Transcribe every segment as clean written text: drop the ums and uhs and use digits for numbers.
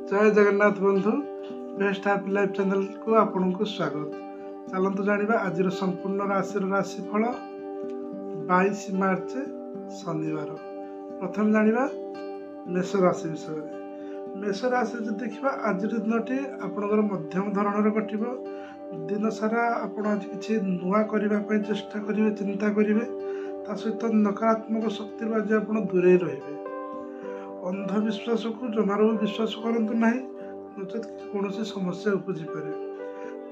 जय जगन्नाथ बंधु best happy life channel को आपन को स्वागत। चलतु जाना आज संपूर्ण राशिफल 22 मार्च शनिवार। प्रथम जाना मेष राशि विषय। मेष राशि देखा आज दिनटी आपणकर मध्यम धरणर कट दिन सारा आप किसी नुआ करने चेष्टा करेंगे, चिंता करेंगे। ता सहित नकारात्मक शक्ति आज आप दूरे रहे। अंधविश्वास को जमार विश्वास करतु ना, नचेत कौन समस्या उपजी पारे।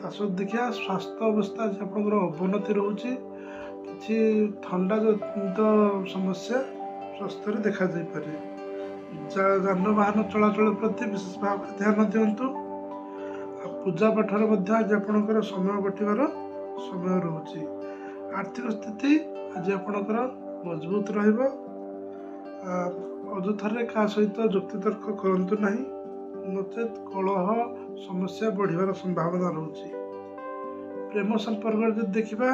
सहित देखिए स्वास्थ्य अवस्था आज आप अवनति रोचे, कि ठंडा जनित समस्या स्वास्थ्य देखा जापे। जानवाहन चलाचल प्रति विशेष भाव ध्यान दिंतु। पूजा पाठर आज आपणकर समय कटार समय रोचे। आर्थिक स्थिति आज आपणकर मजबूत रहिबो। अଯଥାରେ क्या सहित जुक्तितर्क करंतु नहीं, नचेत कलह समस्या बढ़िवार संभावना रोचे। प्रेम संपर्क जब देखा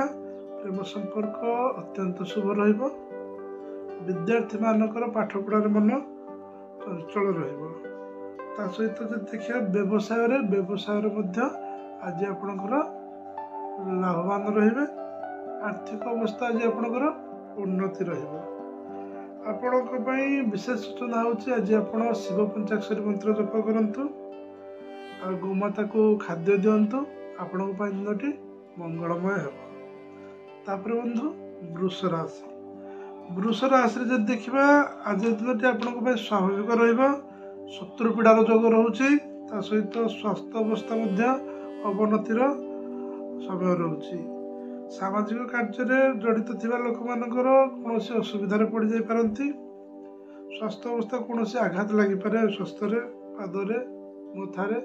प्रेम संपर्क अत्यंत शुभ रहिबो। विद्यार्थी मानकर पाठ पढ़ार मन चंचल रहिबो। ता सहित जब देखिए व्यवसाय आज आपणकर लाभवान रहिबे। आर्थिक अवस्था आज आपणकर उन्नति रहिबो। आपणक विशेष सूचना होची आज आपण शिव पंचाक्षरी मंत्र जप करंतु और गोमाता को खाद्य दिंतु। आपण दिनटी मंगलमय हो। तापर बंधु वृष राशि जब देखा आज दिनटी आपण स्वाभाविक रहिबो। शत्रु पीड़ार जोग रोचे। ता सहित स्वास्थ्य अवस्था अवनतिर समय रोचे। सामाजिक कार्य जड़ित थिबा लोक मानकर कौन असुविधार पड़ जाई पारंती। स्वास्थ्य अवस्था कौन आघात लगी पारे, स्वास्थ्य पादरे मथारे,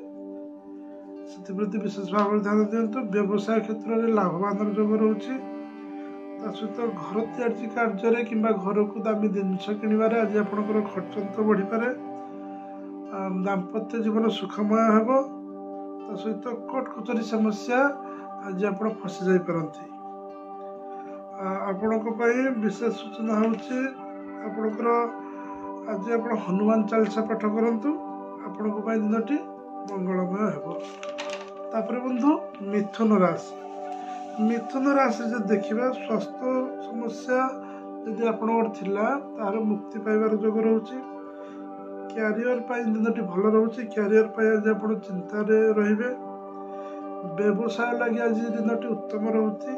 से विशेष भाव ध्यान दिंतु। व्यवसाय क्षेत्र में लाभवान जोग रोचे। सहित घर तैयारी कार्य कि घर को दामी जिनस किणवार आज आपंकर खर्च बढ़ी पारे। दाम्पत्य जीवन सुखमय हो। सहित कोर्ट कचहरी समस्या आज आप फसी जाई पारंती। आपणक विशेष सूचना होची आपणकर आज आप हनुमान चालीसा पाठ करंतु। आपणक दिनटी मंगलमय हो। तापर बंधु मिथुन राशि जब देखा स्वास्थ्य समस्या यदि आपणकर थिला तार मुक्ति पाइबार जोग रोचे। क्यारियर दिनटी भल रोचे। क्यारियर आज आप चिंतार रहिबे। व्यवसाय लगी आज दिनटी उत्तम रोचे।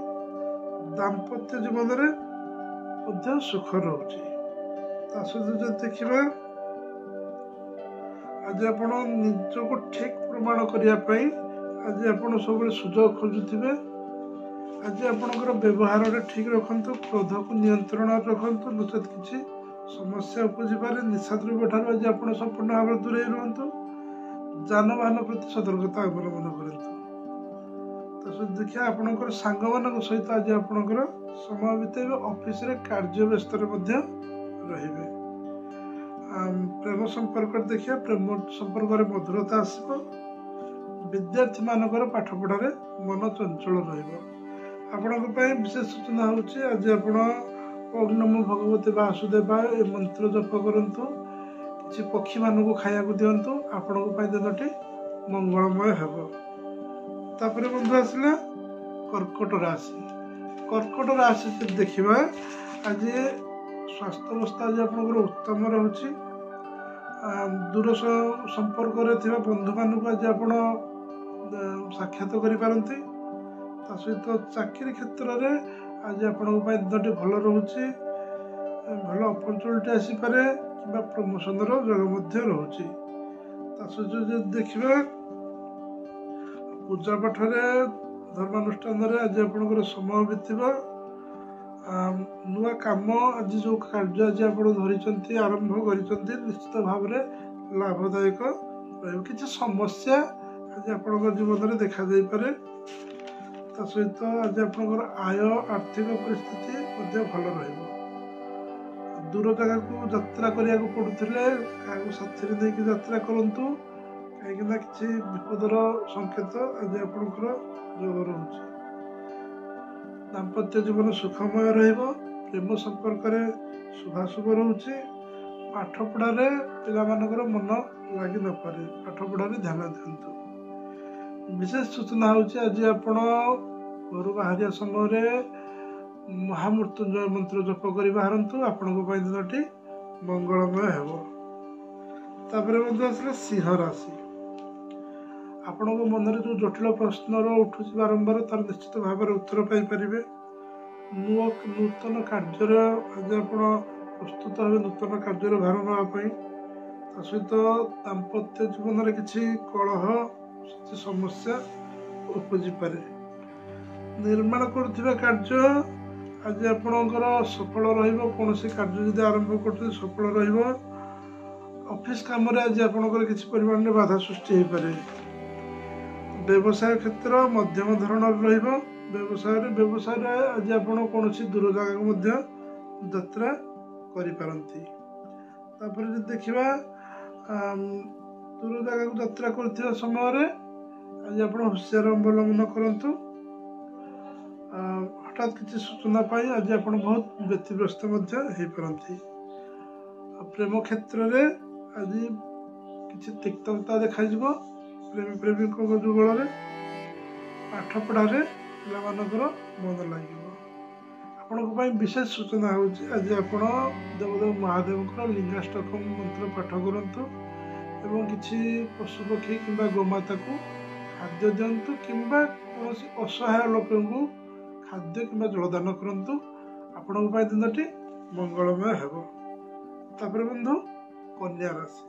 दाम्पत्य जीवन में सुख रोचे। जो देखा आज आप निजको ठीक प्रमाण करने आज आप सब सुजोग खोजुवे। आज आपणकर व्यवहार ठीक रखु। क्रोध को नियंत्रण रखु, नचेत किसी समस्या उपजी पारे। निशा द्रव्य ठार आज आप संपूर्ण भाव दूरे रुहतु। जानवाहन प्रति सतर्कता अवलंबन करतु। देखिए आपणकर सांग मान सहित आज आपणकर समय बितेबे। ऑफिस रे कार्य व्यस्त रहिबे। प्रेम संपर्क देखिए प्रेम संपर्क मधुरता आसब। विद्यार्थी मानकर पाठ पढ़ारे मन चंचल रहिबो। आपणक विशेष सूचना होची आज आपण ओम नमो भगवते वासुदेवाय ए मंत्र जप करंतु। किसी पक्षी मानक खाया दिंतु। आपणक दिनटी मंगलमय हो। तापर बंधु आसला कर्कट राशि जब देखा आज स्वास्थ्य अवस्था आज आप उत्तम रोचे। दूर संपर्क बंधु मानक आज आप साक्षात करें। सहित चाकरी क्षेत्र में आज आपण दिनटी भल रोचे। भल अपरचुनिटी आसीपे कि प्रमोशन जोग रोचे। सहित देखा पूजा पाठ धर्मानुष्ठान आज आपंकर समय बीतवा। नुआ कम आज जो कार्य आज आप धरी आरंभ कर निश्चित भाव में लाभदायक रही। किसी समस्या आज आप जीवन में देखा जापे। सहित आज आपंकर आय आर्थिक परिस्थिति भल रही। दूर जगह को यात्रा करने पड़ुले क्या साथी नहीं यात्रा करूँ। कहीं किसी विपदर संकेत आज आपंकर जोग रोचे। दाम्पत्य जीवन सुखमय रहिबो। प्रेम संपर्क शुभाशुभ रोचे। ପାଠ ପଢ଼ାରେ ପିଲାମାନଙ୍କର ମନ ଲାଗି ନପାରେ, ପାଠ ପଢ଼ାରେ ଧ୍ୟାନ ଦିଅନ୍ତୁ। ବିଶେଷ ସୂଚନା ହେଉଛି ଆଜି ଆପଣ ଘରୁ ବାହାରିବା ସମୟରେ ମହାମୃତ୍ୟୁଞ୍ଜୟ ମନ୍ତ୍ର ଜପ କରି ବାହାରନ୍ତୁ, ଆପଣଙ୍କ ପାଇଁ ଦିନଟି ମଙ୍ଗଳମୟ ହେବ। ତାପରେ ମଧ୍ୟ ଆସିଲେ ସିଂହ ରାଶି। ଆପଣଙ୍କ ମନରେ ଯେଉଁ ଜଟିଳ ପ୍ରଶ୍ନର ଉଠୁଛି ବାରମ୍ବାର, ତାର ନିଶ୍ଚିତ ଭାବରେ ଉତ୍ତର ପାଇପାରିବେ। ନୂତନ କାର୍ଯ୍ୟରେ ଆଜି ଆପଣ ପ୍ରସ୍ତୁତ ହେବେ, ନୂତନ କାର୍ଯ୍ୟରେ ଭାର ନେବା ପାଇଁ। ତା ସହିତ ଦାମ୍ପତ୍ୟ ଜୀବନରେ କିଛି କଳହ, କିଛି ସମସ୍ୟା ଉପୁଜିପାରେ। ନିର୍ମାଣ କରୁଥିବା କାର୍ଯ୍ୟ ଆଜି ଆପଣଙ୍କର ସଫଳ ରହିବ। କୌଣସି କାର୍ଯ୍ୟ ଯଦି ଆରମ୍ଭ କରୁଛନ୍ତି ସଫଳ ରହିବ। ଅଫିସ କାମରେ ଆଜି ଆପଣଙ୍କର କିଛି ପରିମାଣରେ ବାଧା ସୃଷ୍ଟି ହେଇପାରେ। ବ୍ୟବସାୟ କ୍ଷେତ୍ର ମଧ୍ୟମ ଧରଣର ରହିବ। ବ୍ୟବସାୟରେ ଆଜି ଆପଣ କୌଣସି ଦୂର ଜାଗାକୁ ମଧ୍ୟ ଯାତ୍ରା କରିପାରନ୍ତି। ତାପରେ ଯଦି ଦେଖିବା ଦୂର ଜାଗାକୁ ଯାତ୍ରା କରୁଥିବା ସମୟରେ ଆଜି ଆପଣ ହୁସିଆର ଅବଲମ୍ବନ କରନ୍ତୁ। ହଠାତ୍ କିଛି ସୂଚନା ପାଇଁ ଆଜି ଆପଣ ବହୁତ ବ୍ୟତିବ୍ୟସ୍ତ ମଧ୍ୟ ହେଇପାରନ୍ତି। ପ୍ରେମ କ୍ଷେତ୍ରରେ ଆଜି କିଛି ତିକ୍ତତା ଦେଖାଯିବ ପ୍ରେମୀଙ୍କ ଯୁଗଳରେ। ପାଠ ପଢ଼ାରେ ପିଲାମାନଙ୍କର ମନ ଲାଗିବ। ଆପଣଙ୍କ ପାଇଁ ବିଶେଷ ସୂଚନା ହେଉଛି ଆଜି ଆପଣ ଦେବଦେବ ମହାଦେବଙ୍କର ଲିଙ୍ଗାଷ୍ଟକମ୍ ମନ୍ତ୍ର ପାଠ କରନ୍ତୁ ଏବଂ କିଛି ପଶୁପକ୍ଷୀ କିମ୍ବା ଗୋମାତାକୁ ଖାଦ୍ୟ ଦିଅନ୍ତୁ କିମ୍ବା କୌଣସି ଅସହାୟ ଲୋକଙ୍କୁ ଖାଦ୍ୟ କିମ୍ବା ଜଳଦାନ କରନ୍ତୁ। ଆପଣଙ୍କ ପାଇଁ ଦିନଟି ମଙ୍ଗଳମୟ ହେବ। ତାପରେ ବନ୍ଧୁ କନ୍ୟା ରାଶି।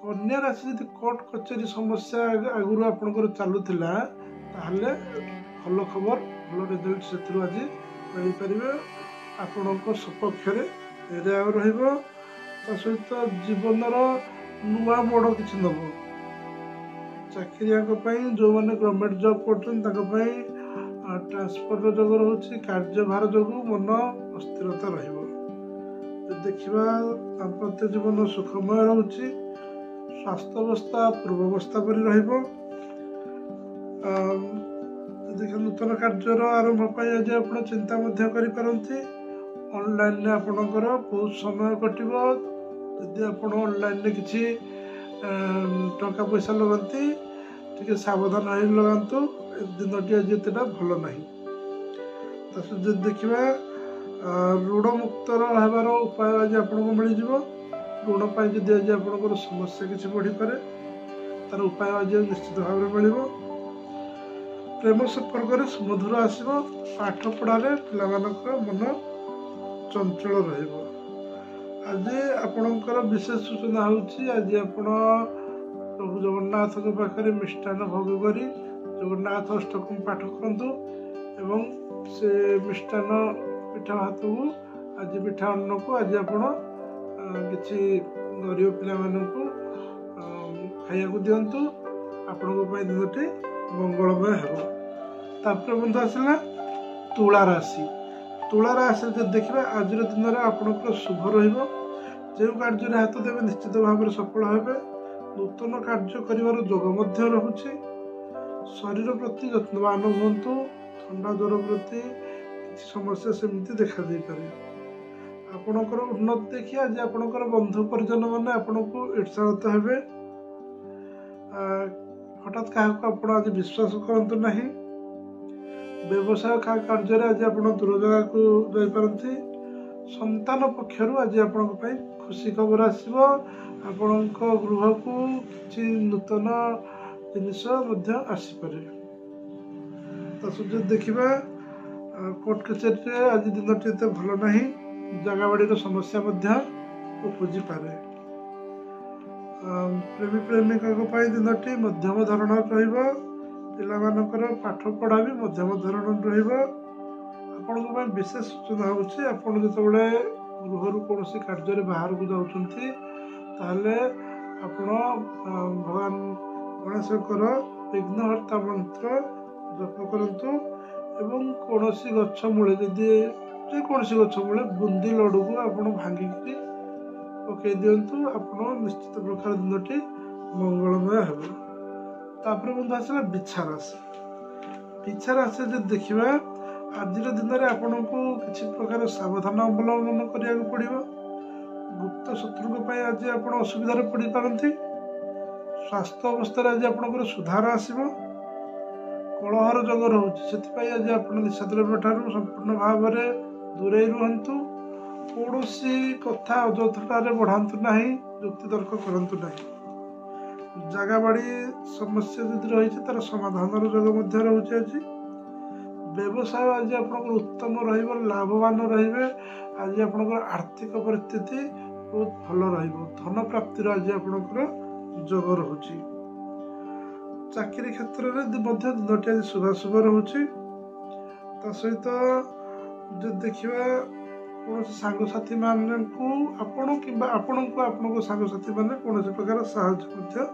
କନ୍ୟା ରାଶି ଯଦି କୋର୍ଟ କଚେରୀ ସମସ୍ୟା ଆଗରୁ ଆପଣଙ୍କର ଚାଲୁଥିଲା, ତାହେଲେ ଭଲ ଖବର, ଭଲ ରେଜଲ୍ଟ ସେଥିରୁ ଆଜି ମିଳିପାରିବେ। ଆପଣଙ୍କ ସପକ୍ଷରେ ରାୟ ରହିବ। ତା ସହିତ ଜୀବନର ନୂଆ ମୋଡ଼ କିଛି ନେବ। ଚାକିରିଆଙ୍କ ପାଇଁ ଯେଉଁମାନେ ଗଭର୍ଣ୍ଣମେଣ୍ଟ ଜବ୍ କରୁଛନ୍ତି ତାଙ୍କ ପାଇଁ ଟ୍ରାନ୍ସଫରର ଯୋଗ ରହୁଛି। କାର୍ଯ୍ୟଭାର ଯୋଗୁଁ ମନ ଅସ୍ଥିରତା ରହିବ। ଦେଖିବା ଦାମ୍ପତ୍ୟ ଜୀବନ ସୁଖମୟ ରହୁଛି। ସ୍ୱାସ୍ଥ୍ୟାବସ୍ଥା ପୂର୍ବାବସ୍ଥା ପରି ରହିବ। ନୂତନ କାର୍ଯ୍ୟର ଆରମ୍ଭ ପାଇଁ ଆଜି ଆପଣ ଚିନ୍ତା ମଧ୍ୟ କରିପାରନ୍ତି। ଅନଲାଇନରେ ଆପଣଙ୍କର ବହୁତ ସମୟ କଟିବ। ଯଦି ଆପଣ ଅନଲାଇନରେ କିଛି ଟଙ୍କା ପଇସା ଲଗାନ୍ତି, ଟିକେ ସାବଧାନ ହୋଇ ଲଗାନ୍ତୁ। ଦିନଟି ଆଜି ଏତେଟା ଭଲ ନାହିଁ। ତା ସହିତ ଯଦି ଦେଖିବା ଋଣ ମୁକ୍ତର ହେବାର ଉପାୟ ଆଜି ଆପଣଙ୍କୁ ମିଳିଯିବ। ଋଣ ପାଇଁ ଯଦି ଆଜି ଆପଣଙ୍କର ସମସ୍ୟା କିଛି ବଢ଼ିପାରେ, ତାର ଉପାୟ ଆଜି ନିଶ୍ଚିତ ଭାବରେ ମିଳିବ। ପ୍ରେମ ସମ୍ପର୍କରେ ସୁମଧୁର ଆସିବ। ପାଠ ପଢ଼ାରେ ପିଲାମାନଙ୍କର ମନ ଚଞ୍ଚଳ ରହିବ। ଆଜି ଆପଣଙ୍କର ବିଶେଷ ସୂଚନା ହେଉଛି ଆଜି ଆପଣ ପ୍ରଭୁ ଜଗନ୍ନାଥଙ୍କ ପାଖରେ ମିଷ୍ଟାନ୍ନ ଭୋଗ କରି ଜଗନ୍ନାଥ ଅଷ୍ଟକମ୍ ପାଠ କରନ୍ତୁ ଏବଂ ସେ ମିଷ୍ଟାନ୍ନ ପିଠା ଭାତକୁ ଆଜି ପିଠା ଅନ୍ନକୁ ଆଜି ଆପଣ କିଛି ଗରିବ ପିଲାମାନଙ୍କୁ ଖାଇବାକୁ ଦିଅନ୍ତୁ। ଆପଣଙ୍କ ପାଇଁ ଦିନଟି ମଙ୍ଗଳମୟ ହେବ। ତାପରେ ବନ୍ଧୁ ଆସିଲା ତୁଳା ରାଶି। ତୁଳା ରାଶିରେ ଯଦି ଦେଖିବା ଆଜିର ଦିନରେ ଆପଣଙ୍କର ଶୁଭ ରହିବ। ଯେଉଁ କାର୍ଯ୍ୟରେ ହାତ ଦେବେ ନିଶ୍ଚିତ ଭାବରେ ସଫଳ ହେବେ। ନୂତନ କାର୍ଯ୍ୟ କରିବାର ଯୋଗ ମଧ୍ୟ ରହୁଛି। ଶରୀର ପ୍ରତି ଯତ୍ନବାନ ହୁଅନ୍ତୁ। ଥଣ୍ଡା ଜ୍ୱର ପ୍ରତି କିଛି ସମସ୍ୟା ସେମିତି ଦେଖାଯାଇପାରେ। ଆପଣଙ୍କର ଉନ୍ନତି ଦେଖି ଆଜି ଆପଣଙ୍କର ବନ୍ଧୁ ପରିଜନ ମାନେ ଆପଣଙ୍କୁ ଈର୍ଷାଳିତ ହେବେ। ହଠାତ୍ କାହାକୁ ଆପଣ ଆଜି ବିଶ୍ୱାସ କରନ୍ତୁ ନାହିଁ। ବ୍ୟବସାୟ କାର୍ଯ୍ୟରେ ଆଜି ଆପଣ ଦୂର ଜାଗାକୁ ଯାଇପାରନ୍ତି। ସନ୍ତାନ ପକ୍ଷରୁ ଆଜି ଆପଣଙ୍କ ପାଇଁ ଖୁସି ଖବର ଆସିବ। ଆପଣଙ୍କ ଗୃହକୁ କିଛି ନୂତନ ଜିନିଷ ମଧ୍ୟ ଆସିପାରେ। ତା ସହିତ ଦେଖିବା କୋର୍ଟ କଚେରୀରେ ଆଜି ଦିନଟି ଏତେ ଭଲ ନାହିଁ। ଜାଗା ବାଡ଼ିର ସମସ୍ୟା ମଧ୍ୟ ଉପୁଜିପାରେ। ପ୍ରେମୀ ପ୍ରେମିକଙ୍କ ପାଇଁ ଦିନଟି ମଧ୍ୟମ ଧରଣର ରହିବ। ପିଲାମାନଙ୍କର ପାଠ ପଢ଼ା ବି ମଧ୍ୟମ ଧରଣର ରହିବ। ଆପଣଙ୍କ ପାଇଁ ବିଶେଷ ସୂଚନା ହେଉଛି ଆପଣ ଯେତେବେଳେ ଗୃହରୁ କୌଣସି କାର୍ଯ୍ୟରେ ବାହାରକୁ ଯାଉଛନ୍ତି, ତାହେଲେ ଆପଣ ଭଗବାନ ଗଣେଶଙ୍କର ବିଘ୍ନହର୍ତ୍ତା ମନ୍ତ୍ର ଜପ କରନ୍ତୁ ଏବଂ କୌଣସି ଗଛ ମୂଳେ ଯେକୌଣସି ଗଛ ମୂଳେ ବୁନ୍ଦି ଲଡ଼ୁକୁ ଆପଣ ଭାଙ୍ଗିକି ପକାଇ ଦିଅନ୍ତୁ। ଆପଣ ନିଶ୍ଚିତ ପ୍ରକାର ଦିନଟି ମଙ୍ଗଳମୟ ହେବ। ତାପରେ ବନ୍ଧୁ ଆସିଲା ବିଛା ରାଶି। ବିଛା ରାଶି ଯଦି ଦେଖିବା ଆଜିର ଦିନରେ ଆପଣଙ୍କୁ କିଛି ପ୍ରକାର ସାବଧାନ ଅବଲମ୍ବନ କରିବାକୁ ପଡ଼ିବ। गुप्त शत्रु आज आप असुविधार पड़ पारती। स्वास्थ्य अवस्था आज आपंकर सुधार आसव। कलहर जोग रोचे से आज आप निशाद्रव्य ठारू संपूर्ण भाव में दूरे रुहतु। कौन कथा अଯଥାରେ बढ़ातु ना, युक्ति तर्क करूँ ना। जगह बाड़ी समस्या जदि रही तार समाधान जोग रोचे। आज व्यवसाय आज आप उत्तम लाभवान रे। आज आप आर्थिक परिस्थिति बहुत भल धन प्राप्तिर आज आपंकर जोग रोचे। चाकरी क्षेत्र में दिनटी आज शुभाशुभ रोचे। सहित जो देखा कौन सांगसाथी मानू आपण कि आपण सांगसाथी मैंने कौन प्रकार साहाय्य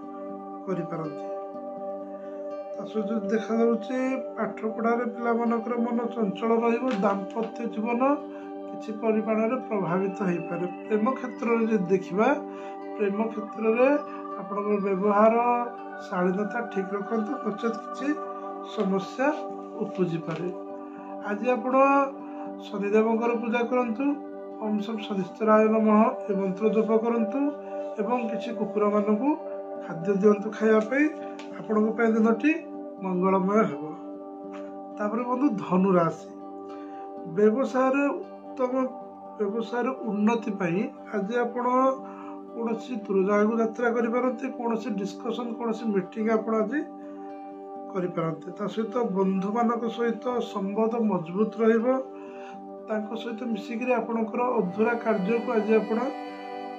कर देखा पाठ पढ़ार पिला मन चंचल दाम्पत्य जीवन किसी परिमाण में प्रभावित हो पारे। प्रेम क्षेत्र में देखा प्रेम क्षेत्र में आप व्यवहार शालीनता ठीक रखते नचेत किसी समस्या उपजी पारे। आज आप शनिदेव पूजा करंतु। ओम सब शनिश्चराय नमः ए मंत्र जप करंतु एवं किसी कुकुर मानू खाद्य दिंतु खायापी आपण दिनटी मंगलमय हो। तापर बंधु धनु राशि व्यवसाय उत्तम व्यवसाय उन्नति आज आप कौन दूर जगह यात्रा करते कौन डिस्कसन कौन मीटिंग आप आज करते। सहित बंधु मान सहित संबंध मजबूत सहित मिसिक आपणकर अधूरा कार्य को आज आप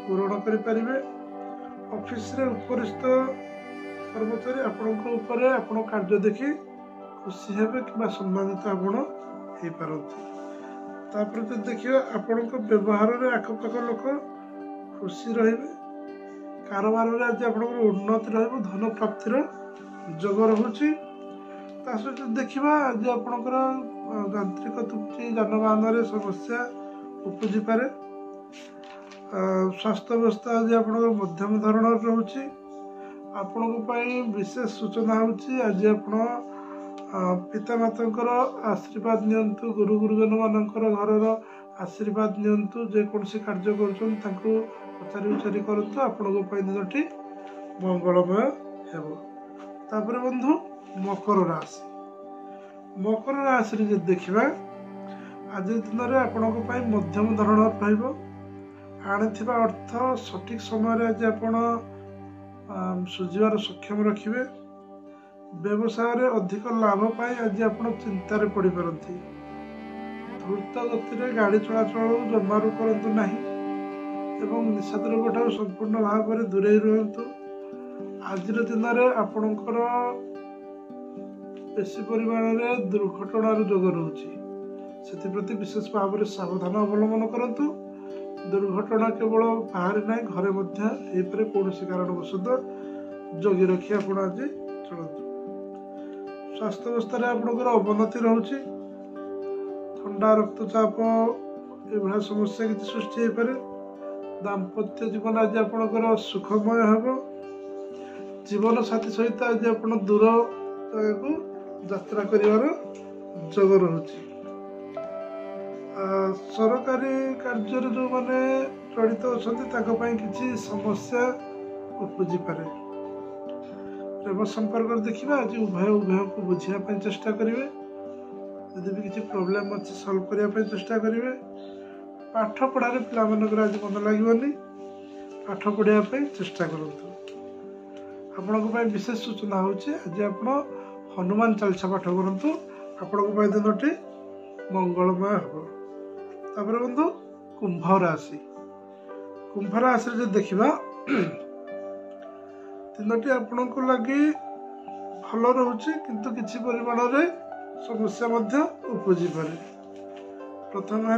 पूरण करें। ऑफिस रे उपरिस्थ कर्मचारी आपण कार्य देखि खुशी हेबे कि सम्मानित आपड़ जो देखिए आपण व्यवहार में आखपाख लोक खुशी रे। कारोबार में आज आप उन्नति धन प्राप्तिर जोग रोचे। सहित देखा आज आपणकर यांत्रिक त्रुटि जानवाहन समस्या उपजी पारे। स्वास्थ्य अवस्था आज आप मध्यम धरण रोचे। आपण विशेष सूचना होची आज आप पितामाता आशीर्वाद नियंतु। गुरु गुरुजन मानकर घर आशीर्वाद नियंतु। जेकोसी कार्य करुचारी उचारी करतु आपण दिनटी मंगलमय हेबो। तापर बंधु मकर राशि मकर राशि देखा आज दिन में आपण मध्यम धरण रहिबो। आनिथिबा अर्थ सठिक समय आज आप सुझिबार सक्षम रखिए। व्यवसाय रे अधिक लाभ पाई आज आप चिंतार पड़ पारती। द्रुत गति गाड़ी चलाचल जमारू करंतु नहीं एवं निशाद्रव्य ठारू संपूर्ण भाव में दूरे रुहतु। आज दिन में आपणकर बेसी परिमाण में दुर्घटनार जोग रोचे से विशेष भाव में सावधान अवलंबन करंतु। दुर्घटना केवल बाहर ना घरे मध्य कौन कारणवश जगी रखी आप आज चलतु। स्वास्थ्य अवस्था आपंकर अवनति रोचे। ठंडा रक्तचाप ये समस्या किसी सृष्टि हो पारे। दाम्पत्य जीवन आज आपंकर सुखमय हो। जीवन साथी सहित आज आप दूर जगह को यात्रा कर जोग रोचे। सरकारी कार्य जो मैंने जड़ित अच्छा किसी समस्या उपजी पारे। प्रेम संपर्क देखा आज उभय को बुझापी चेष्टा करेंगे। यदि भी किसी प्रोब्लेम अच्छे सल्व करने चेष्टा करेंगे। पाठ पढ़ार पिलाମାନଙ୍କର आज मन लगे पाठ पढ़ाई चेष्टा करूँ। आपण विशेष सूचना होची आज आप हनुमान चालीसा पाठ करूँ आपण दिनटी मंगलमय हो। तापर बंधु कुंभ राशि जो देखा तीनोटी आपण को लगी भल रोचे किंतु किसी परिमाण रे समस्या मध्य उपजी पारे। प्रथम है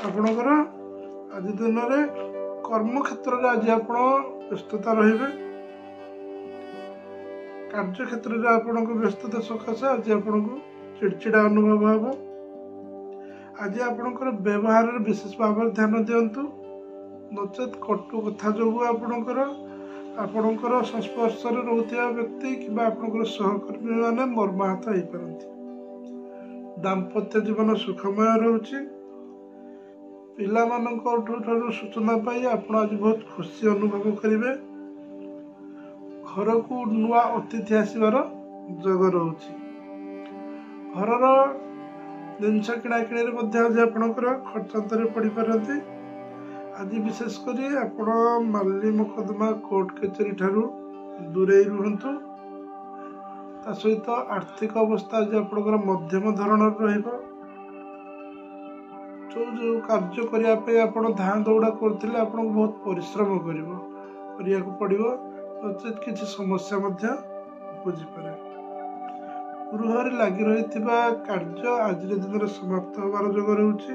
आपणकर आज दिन में कर्म क्षेत्र में आज आप व्यस्तता रहिबे। कार्य क्षेत्र में आपण व्यस्तता सकाशे आज आपण को चिड़चिड़ा अनुभव हम। आज आपणकर व्यवहार विशेष भाव में ध्यान दिंतु नचेत कटु कथा जो आपणकर संस्पर्श रोकता व्यक्ति कि सहकर्मी मैंने मर्माहत हो पारती। दाम्पत्य जीवन सुखमय रोचे। ପିଲାମାନଙ୍କଠାରୁ ସୂଚନା ପାଇ ଆପଣ ଆଜି ବହୁତ ଖୁସି ଅନୁଭବ କରିବେ। ଘରକୁ ନୂଆ ଅତିଥି ଆସିବାର ଯୋଗ ରହୁଛି। ଘରର ଜିନିଷ କିଣାକିଣିରେ ମଧ୍ୟ ଆଜି ଆପଣଙ୍କର ଖର୍ଚ୍ଚାନ୍ତରେ ପଡ଼ିପାରନ୍ତି। ଆଜି ବିଶେଷ କରି ଆପଣ ମାଲି ମକଦ୍ଦମା କୋର୍ଟ କଚେରୀ ଠାରୁ ଦୂରେଇ ରୁହନ୍ତୁ। ତା ସହିତ ଆର୍ଥିକ ଅବସ୍ଥା ଆଜି ଆପଣଙ୍କର ମଧ୍ୟମ ଧରଣର ରହିବ। ଯେଉଁ କାର୍ଯ୍ୟ କରିବା ପାଇଁ ଆପଣ ଧାଁ ଦୌଡ଼ା କରୁଥିଲେ ଆପଣଙ୍କୁ ବହୁତ ପରିଶ୍ରମ କରିବାକୁ ପଡ଼ିବ, ନଚେତ୍ କିଛି ସମସ୍ୟା ମଧ୍ୟ ଉପୁଜିପାରେ। ଗୃହରେ ଲାଗି ରହିଥିବା କାର୍ଯ୍ୟ ଆଜିର ଦିନରେ ସମାପ୍ତ ହେବାର ଯୋଗ ରହୁଛି।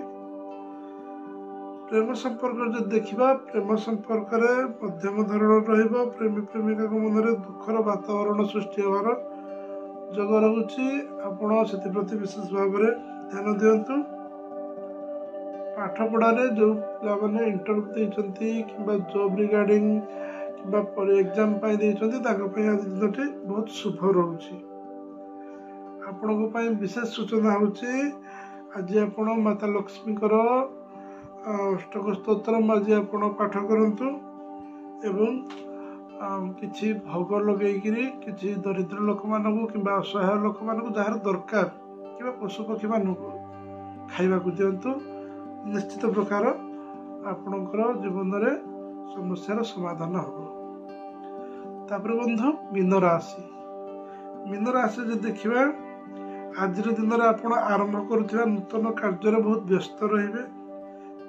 ପ୍ରେମ ସମ୍ପର୍କରେ ଯଦି ଦେଖିବା, ପ୍ରେମ ସମ୍ପର୍କରେ ମଧ୍ୟମ ଧରଣର ରହିବ। ପ୍ରେମୀ ପ୍ରେମିକାଙ୍କ ମନରେ ଦୁଃଖର ବାତାବରଣ ସୃଷ୍ଟି ହେବାର ଯୋଗ ରହୁଛି। ଆପଣ ସେଥିପ୍ରତି ବିଶେଷ ଭାବରେ ଧ୍ୟାନ ଦିଅନ୍ତୁ। ପାଠପଢ଼ାରେ ଯେଉଁ ପିଲାମାନେ ଇଣ୍ଟରଭ୍ୟୁ ଦେଇଛନ୍ତି କିମ୍ବା ଜବ୍ ରିଗାର୍ଡିଂ କିମ୍ବା ଏକ୍ଜାମ ପାଇଁ ଦେଇଛନ୍ତି, ତାଙ୍କ ପାଇଁ ଆଜି ଦିନଟି ବହୁତ ଶୁଭ ରହୁଛି। ଆପଣଙ୍କ ପାଇଁ ବିଶେଷ ସୂଚନା ହେଉଛି ଆଜି ଆପଣ ମାତା ଲକ୍ଷ୍ମୀଙ୍କର ଅଷ୍ଟକ ସ୍ତୋତ୍ର ଆଜି ଆପଣ ପାଠ କରନ୍ତୁ ଏବଂ କିଛି ଭୋଗ ଲଗେଇକିରି କିଛି ଦରିଦ୍ର ଲୋକମାନଙ୍କୁ କିମ୍ବା ଅସହାୟ ଲୋକମାନଙ୍କୁ ଯାହାର ଦରକାର କିମ୍ବା ପଶୁପକ୍ଷୀମାନଙ୍କୁ ଖାଇବାକୁ ଦିଅନ୍ତୁ। ନିଶ୍ଚିତ ପ୍ରକାର ଆପଣଙ୍କର ଜୀବନରେ ସମସ୍ୟାର ସମାଧାନ ହେବ। ତାପରେ ବନ୍ଧୁ, ମୀନ ରାଶି ଯଦି ଦେଖିବା, ଆଜିର ଦିନରେ ଆପଣ ଆରମ୍ଭ କରୁଥିବା ନୂତନ କାର୍ଯ୍ୟରେ ବହୁତ ବ୍ୟସ୍ତ ରହିବେ।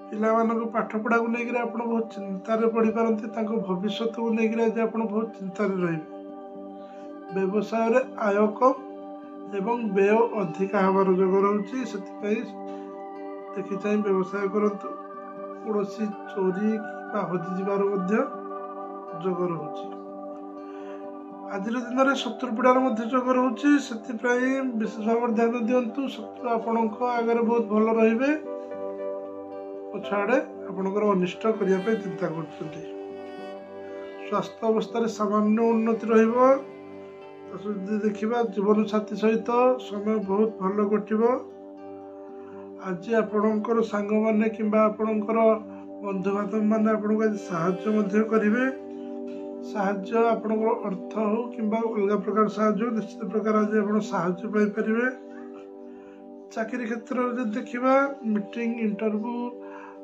ପିଲାମାନଙ୍କ ପାଠପଢ଼ାକୁ ନେଇକରି ଆପଣ ବହୁତ ଚିନ୍ତାରେ ପଡ଼ିପାରନ୍ତି। ତାଙ୍କ ଭବିଷ୍ୟତକୁ ନେଇକରି ଆଜି ଆପଣ ବହୁତ ଚିନ୍ତାରେ ରହିବେ। ବ୍ୟବସାୟରେ ଆୟ କମ୍ ଏବଂ ବ୍ୟୟ ଅଧିକା ହେବାର ଯୋଗ ରହୁଛି। ସେଥିପାଇଁ ଦେଖି ଚାହିଁ ବ୍ୟବସାୟ କରନ୍ତୁ। କୌଣସି ଚୋରି ବା ହଜିଯିବାର ମଧ୍ୟ ଯୋଗ ରହୁଛି। ଆଜିର ଦିନରେ ଶତ୍ରୁ ପୀଡ଼ାର ମଧ୍ୟ ଯୋଗ ରହୁଛି। ସେଥିପାଇଁ ବିଶେଷ ଭାବରେ ଧ୍ୟାନ ଦିଅନ୍ତୁ। ଶତ୍ରୁ ଆପଣଙ୍କ ଆଗରେ ବହୁତ ଭଲ ରହିବେ, ପଛଆଡ଼େ ଆପଣଙ୍କର ଅନିଷ୍ଟ କରିବା ପାଇଁ ଚିନ୍ତା କରୁଛନ୍ତି। ସ୍ୱାସ୍ଥ୍ୟ ଅବସ୍ଥାରେ ସାମାନ୍ୟ ଉନ୍ନତି ରହିବ। ଯଦି ଦେଖିବା, ଜୀବନସାଥୀ ସହିତ ସମୟ ବହୁତ ଭଲ କଟିବ। ଆଜି ଆପଣଙ୍କର ସାଙ୍ଗମାନେ କିମ୍ବା ଆପଣଙ୍କର ବନ୍ଧୁବାନ୍ଧବମାନେ ଆପଣଙ୍କୁ ଆଜି ସାହାଯ୍ୟ ମଧ୍ୟ କରିବେ। ସାହାଯ୍ୟ ଆପଣଙ୍କର ଅର୍ଥ ହେଉ କିମ୍ବା ଅଲଗା ପ୍ରକାର ସାହାଯ୍ୟ ହେଉ, ନିଶ୍ଚିତ ପ୍ରକାର ଆଜି ଆପଣ ସାହାଯ୍ୟ ପାଇପାରିବେ। ଚାକିରୀ କ୍ଷେତ୍ରରେ ଯଦି ଦେଖିବା, ମିଟିଂ, ଇଣ୍ଟରଭ୍ୟୁ,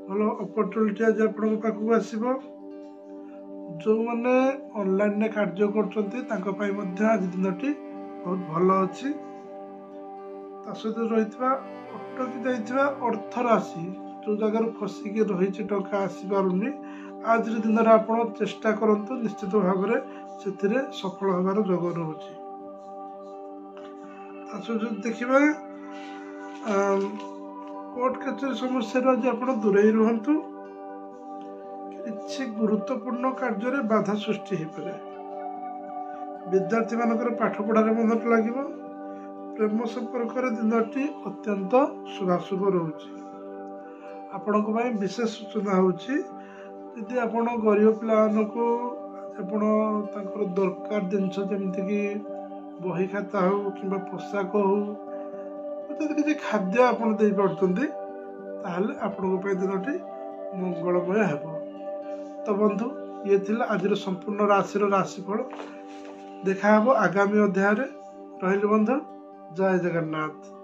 ଭଲ ଅପରଚୁନିଟି ଆଜି ଆପଣଙ୍କ ପାଖକୁ ଆସିବ। ଯେଉଁମାନେ ଅନଲାଇନରେ କାର୍ଯ୍ୟ କରୁଛନ୍ତି ତାଙ୍କ ପାଇଁ ମଧ୍ୟ ଆଜି ଦିନଟି ବହୁତ ଭଲ ଅଛି। ତା ସହିତ ରହିଥିବା ଅଟକି ଯାଇଥିବା ଅର୍ଥ ରାଶି, ଯେଉଁ ଜାଗାରୁ ଫସିକି ରହିଛି, ଟଙ୍କା ଆସିପାରୁନି, ଆଜିର ଦିନରେ ଆପଣ ଚେଷ୍ଟା କରନ୍ତୁ, ନିଶ୍ଚିତ ଭାବରେ ସେଥିରେ ସଫଳ ହେବାର ଯୋଗ ରହୁଛି। ତା ସହିତ ଯଦି ଦେଖିବା, କୋର୍ଟ କଚେରୀ ସମସ୍ୟାରୁ ଆଜି ଆପଣ ଦୂରେଇ ରୁହନ୍ତୁ। କିଛି ଗୁରୁତ୍ୱପୂର୍ଣ୍ଣ କାର୍ଯ୍ୟରେ ବାଧା ସୃଷ୍ଟି ହୋଇପାରେ। ବିଦ୍ୟାର୍ଥୀମାନଙ୍କର ପାଠପଢ଼ାରେ ମନ ଲାଗିବ। ପ୍ରେମ ସମ୍ପର୍କରେ ଦିନଟି ଅତ୍ୟନ୍ତ ଶୁଭାଶୁଭ ରହୁଛି। ଆପଣଙ୍କ ପାଇଁ ବିଶେଷ ସୂଚନା ହେଉଛି, ଯଦି ଆପଣ ଗରିବ ପିଲାମାନଙ୍କୁ ଆପଣ ତାଙ୍କର ଦରକାର ଜିନିଷ ଯେମିତିକି ବହି ଖାତା ହେଉ କିମ୍ବା ପୋଷାକ ହେଉ, ଯଦି କିଛି ଖାଦ୍ୟ ଆପଣ ଦେଇପାରୁଛନ୍ତି, ତାହେଲେ ଆପଣଙ୍କ ପାଇଁ ଦିନଟି ମଙ୍ଗଳମୟ ହେବ। ତ ବନ୍ଧୁ, ଇଏ ଥିଲା ଆଜିର ସମ୍ପୂର୍ଣ୍ଣ ରାଶିର ରାଶିଫଳ। ଦେଖା ହେବ ଆଗାମୀ ଅଧ୍ୟାୟରେ। ରହିଲି ବନ୍ଧୁ, ଜୟ ଜଗନ୍ନାଥ।